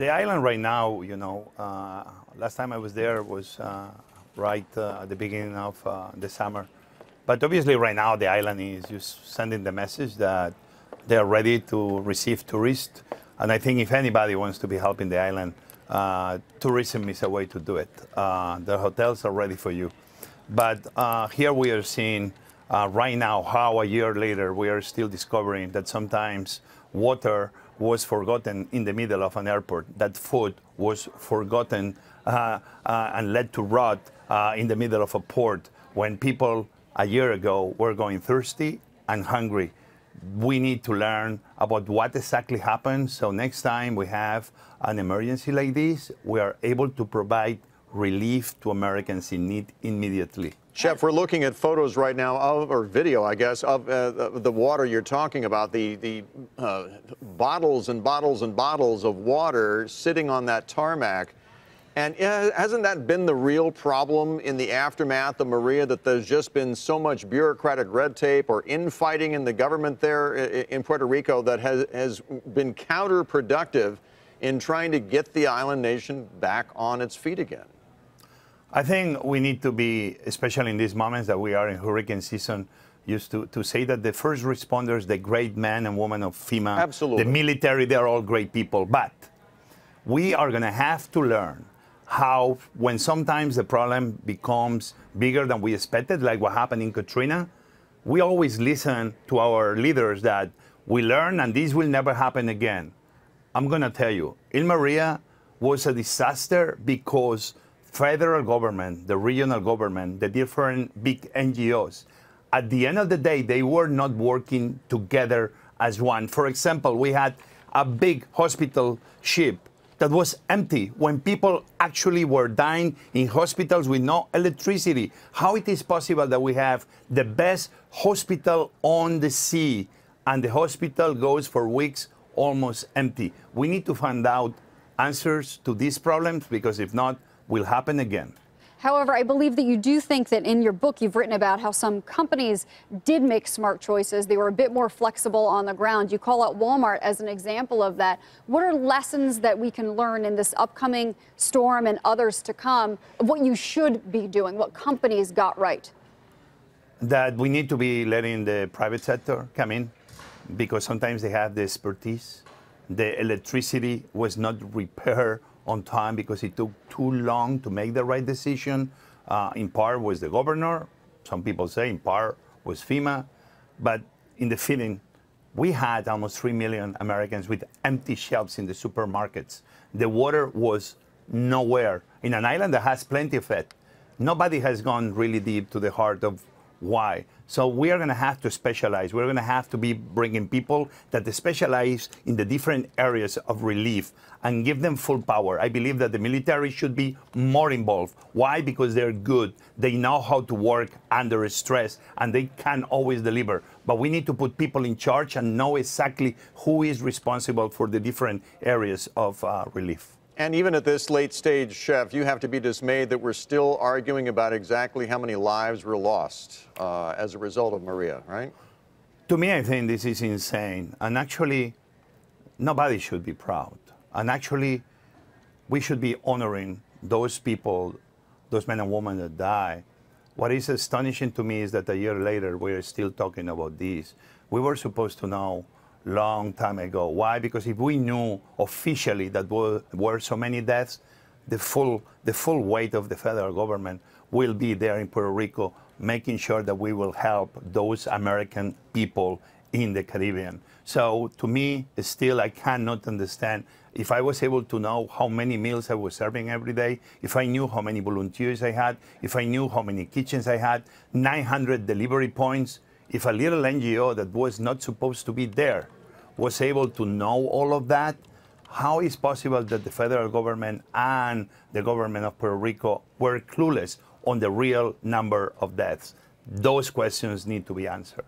The island right now, last time I was there was right at the beginning of the summer. But obviously right now the island is just sending the message that they are ready to receive tourists. And I think if anybody wants to be helping the island, tourism is a way to do it. The hotels are ready for you. But here we are seeing right now how a year later we are still discovering that sometimes water was forgotten in the middle of an airport, that food was forgotten and led to rot in the middle of a port when people a year ago were going thirsty and hungry. We need to learn about what exactly happened, so next time we have an emergency like this, we are able to provide relief to Americans in need immediately. Chef, we're looking at photos right now of, or video, I guess, of the water you're talking about, the bottles and bottles and bottles of water sitting on that tarmac. And hasn't that been the real problem in the aftermath of Maria, that there's just been so much bureaucratic red tape or infighting in the government there in Puerto Rico that has been counterproductive in trying to get the island nation back on its feet again? I think we need to be, especially in these moments that we are in hurricane season, used to say that the first responders, the great men and women of FEMA, absolutely, the military, they're all great people. But we are going to have to learn how, when sometimes the problem becomes bigger than we expected, like what happened in Katrina, we always listen to our leaders that we learn and this will never happen again. I'm going to tell you, Il Maria was a disaster because federal government, the regional government, the different big NGOs, at the end of the day, they were not working together as one. For example, we had a big hospital ship that was empty when people actually were dying in hospitals with no electricity. How it is possible that we have the best hospital on the sea and the hospital goes for weeks almost empty? We need to find out answers to these problems, because if not, will happen again. However, I believe that you do think that in your book you've written about how some companies did make smart choices. They were a bit more flexible on the ground. You call out Walmart as an example of that. What are lessons that we can learn in this upcoming storm and others to come of what you should be doing, what companies got right? That we need to be letting the private sector come in, because sometimes they have the expertise. The electricity was not repaired on time because it took too long to make the right decision. In part was the governor. Some people say in part was FEMA. But in the feeling, we had almost 3 million Americans with empty shelves in the supermarkets. The water was nowhere. In an island that has plenty of it, nobody has gone really deep to the heart of why. So we are going to have to specialize. We're going to have to be bringing people that specialize in the different areas of relief and give them full power. I believe that the military should be more involved. Why? Because they're good. They know how to work under stress and they can always deliver. But we need to put people in charge and know exactly who is responsible for the different areas of relief. And even at this late stage, Chef, you have to be dismayed that we're still arguing about exactly how many lives were lost as a result of Maria, right? To me, I think this is insane. And actually, nobody should be proud. And actually, we should be honoring those people, those men and women that die. What is astonishing to me is that a year later, we're still talking about this. We were supposed to know long time ago. Why? Because if we knew officially that were so many deaths, the full weight of the federal government will be there in Puerto Rico, making sure that we will help those American people in the Caribbean. So to me, still, I cannot understand. If I was able to know how many meals I was serving every day, if I knew how many volunteers I had, if I knew how many kitchens I had, 900 delivery points, if a little NGO that was not supposed to be there was able to know all of that, how is it possible that the federal government and the government of Puerto Rico were clueless on the real number of deaths? Those questions need to be answered.